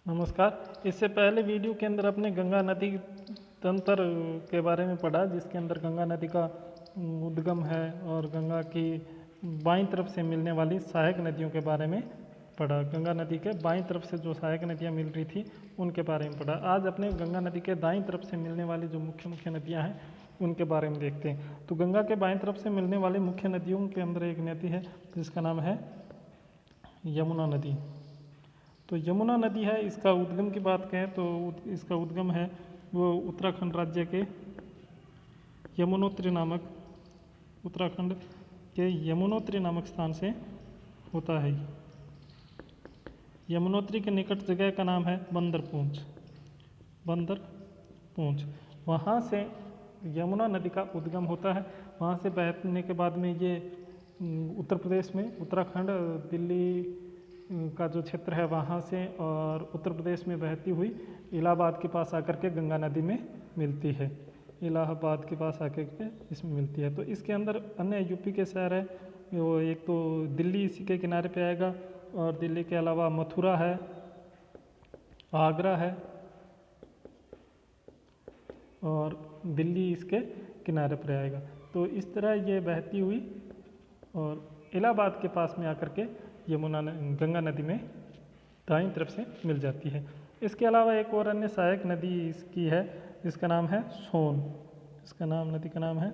नमस्कार। इससे पहले वीडियो के अंदर अपने गंगा नदी तंत्र के बारे में पढ़ा, जिसके अंदर गंगा नदी का उद्गम है और गंगा की बाईं तरफ से मिलने वाली सहायक नदियों के बारे में पढ़ा। गंगा नदी के बाईं तरफ से जो सहायक नदियाँ मिल रही थी उनके बारे में पढ़ा। आज अपने गंगा नदी के दाईं तरफ से मिलने वाली जो मुख्य मुख्य नदियाँ हैं उनके बारे में देखते हैं। तो गंगा के बाईं तरफ से मिलने वाली मुख्य नदियों के अंदर एक नदी है जिसका नाम है यमुना नदी। तो यमुना नदी है, इसका उद्गम की बात करें तो इसका उद्गम है वो उत्तराखंड राज्य के यमुनोत्री नामक उत्तराखंड के यमुनोत्री नामक स्थान से होता है। यमुनोत्री के निकट जगह का नाम है बंदरपूंछ। बंदरपूंछ वहाँ से यमुना नदी का उद्गम होता है। वहाँ से बहने के बाद में ये उत्तर प्रदेश में उत्तराखंड दिल्ली का जो क्षेत्र है वहाँ से और उत्तर प्रदेश में बहती हुई इलाहाबाद के पास आकर के गंगा नदी में मिलती है। इलाहाबाद के पास आकर के इसमें मिलती है। तो इसके अंदर अन्य यूपी के शहर है, वो एक तो दिल्ली इसी के किनारे पे आएगा और दिल्ली के अलावा मथुरा है, आगरा है और दिल्ली इसके किनारे पर आएगा। तो इस तरह ये बहती हुई और इलाहाबाद के पास में आकर के गंगा नदी में दाईं तरफ से मिल जाती है। इसके अलावा एक और अन्य सहायक नदी इसकी है जिसका नाम है सोन। नदी का नाम है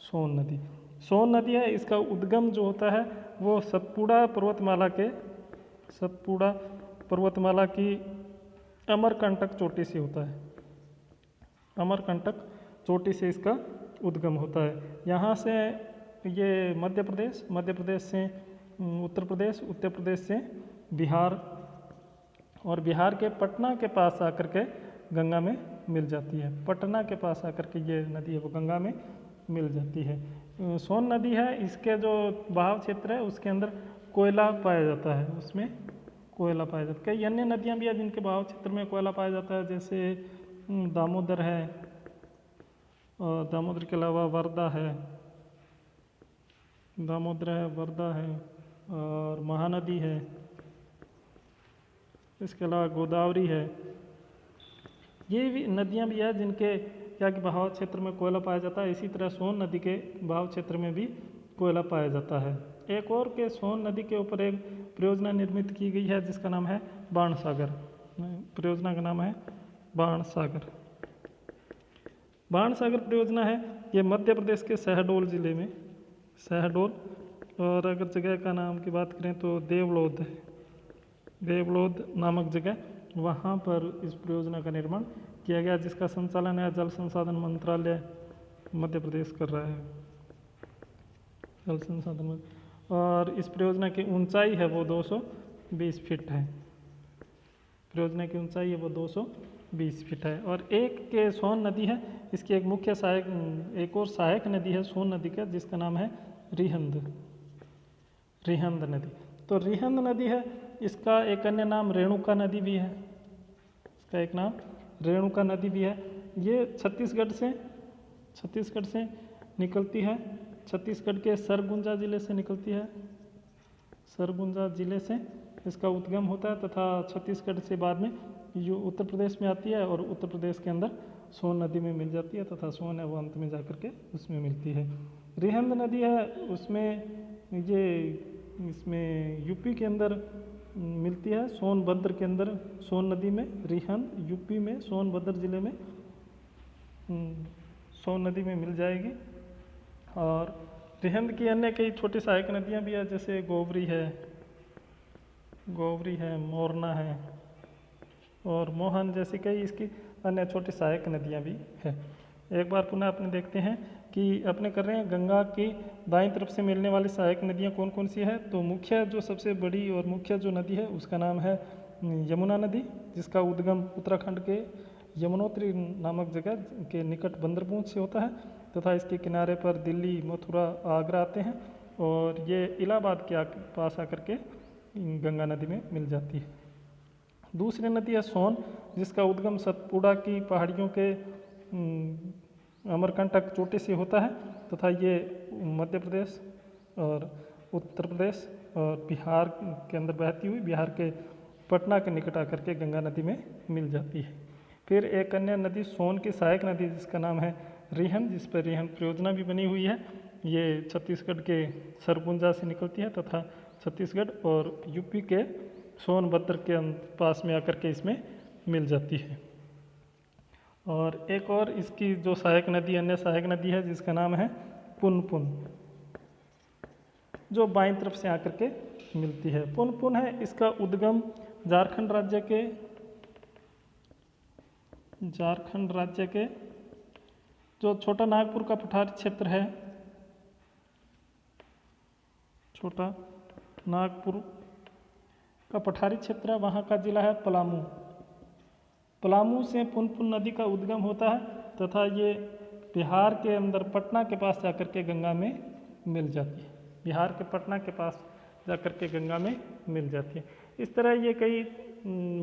सोन नदी। सोन नदी है, इसका उद्गम जो होता है वो सतपुड़ा पर्वतमाला की अमरकंटक चोटी से होता है। अमरकंटक चोटी से इसका उद्गम होता है। यहाँ से ये मध्य प्रदेश से उत्तर प्रदेश से बिहार और बिहार के पटना के पास आकर के गंगा में मिल जाती है। पटना के पास आकर के ये नदी है वो गंगा में मिल जाती है। सोन नदी है, इसके जो बहाव क्षेत्र है उसके अंदर कोयला पाया जाता है, उसमें कोयला पाया जाता है। कई अन्य नदियाँ भी है जिनके बहाव क्षेत्र में कोयला पाया जाता है, जैसे दामोदर है और दामोदर के अलावा वर्धा है, वर्धा है और महानदी है। इसके अलावा गोदावरी है। ये भी नदियाँ भी है जिनके क्या कि बहाव क्षेत्र में कोयला पाया जाता है। इसी तरह सोन नदी के बहाव क्षेत्र में भी कोयला पाया जाता है। एक और के सोन नदी के ऊपर एक परियोजना निर्मित की गई है जिसका नाम है बाणसागर। परियोजना का नाम है बाणसागर। बाणसागर परियोजना है, ये मध्य प्रदेश के शहडोल जिले में, और अगर जगह का नाम की बात करें तो देवलोध नामक जगह, वहाँ पर इस परियोजना का निर्माण किया गया जिसका संचालन है जल संसाधन मंत्रालय मध्य प्रदेश कर रहा है। जल संसाधन और इस परियोजना की ऊंचाई है वो 220 फीट है। परियोजना की ऊंचाई है वो 220 फीट है। और एक के सोन नदी है, इसकी एक और सहायक नदी है सोन नदी का जिसका नाम है रिहंद नदी। तो रिहंद नदी है, इसका एक अन्य नाम रेणुका नदी भी है। इसका एक नाम रेणुका नदी भी है। ये छत्तीसगढ़ से निकलती है। छत्तीसगढ़ के सरगुजा जिले से निकलती है। सरगुजा जिले से इसका उद्गम होता है तथा छत्तीसगढ़ से बाद में जो उत्तर प्रदेश में आती है और उत्तर प्रदेश के अंदर सोन नदी में मिल जाती है तथा सोन है वो अंत में जाकर के उसमें मिलती है। रिहंद नदी है, इसमें यूपी के अंदर मिलती है, सोनभद्र के अंदर सोन नदी में। रिहंद यूपी में सोनभद्र जिले में सोन नदी में मिल जाएगी। और रिहंद की अन्य कई छोटी सहायक नदियाँ भी है, जैसे गोवरी है, मोरना है और मोहन जैसी कई इसकी अन्य छोटी सहायक नदियाँ भी है। एक बार पुनः अपने देखते हैं कि अपने कर रहे हैं गंगा की दाईं तरफ से मिलने वाली सहायक नदियाँ कौन कौन सी है। तो मुख्य जो सबसे बड़ी और मुख्य जो नदी है उसका नाम है यमुना नदी, जिसका उद्गम उत्तराखंड के यमुनोत्री नामक जगह के निकट बंदरपूंछ से होता है तथा इसके किनारे पर दिल्ली, मथुरा, आगरा आते हैं और ये इलाहाबाद के पास आकर के गंगा नदी में मिल जाती है। दूसरी नदी है सोन, जिसका उद्गम सतपुड़ा की पहाड़ियों के अमरकंटक चोटी से होता है तथा ये मध्य प्रदेश और उत्तर प्रदेश और बिहार के अंदर बहती हुई बिहार के पटना के निकट आकर के गंगा नदी में मिल जाती है। फिर एक अन्य नदी सोन की सहायक नदी जिसका नाम है रिहन, जिस पर रिहन परियोजना भी बनी हुई है। ये छत्तीसगढ़ के सरगुजा से निकलती है तथा छत्तीसगढ़ और यूपी के सोनभद्र के पास में आकर के इसमें मिल जाती है। और एक और इसकी जो सहायक नदी, अन्य सहायक नदी है जिसका नाम है पुनपुन, जो बाईं तरफ से आकर के मिलती है। पुनपुन है, इसका उद्गम झारखंड राज्य के जो छोटा नागपुर का पठारी क्षेत्र है, छोटा नागपुर का पठारी क्षेत्र है, वहाँ का जिला है पलामू। पलामू से पुनपुन नदी का उद्गम होता है तथा ये बिहार के अंदर पटना के पास जाकर के गंगा में मिल जाती है। बिहार के पटना के पास जाकर के गंगा में मिल जाती है। इस तरह ये कई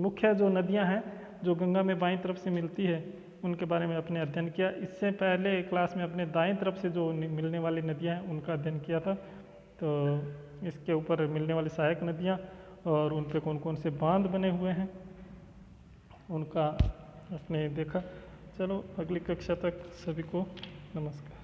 मुख्य जो नदियाँ हैं जो गंगा में बाईं तरफ से मिलती है उनके बारे में अपने अध्ययन किया। इससे पहले क्लास में अपने दाएं तरफ से जो मिलने वाली नदियाँ हैं उनका अध्ययन किया था। तो इसके ऊपर मिलने वाली सहायक नदियाँ और उन पे कौन कौन से बांध बने हुए हैं उनका आपने देखा। चलो अगली कक्षा तक सभी को नमस्कार।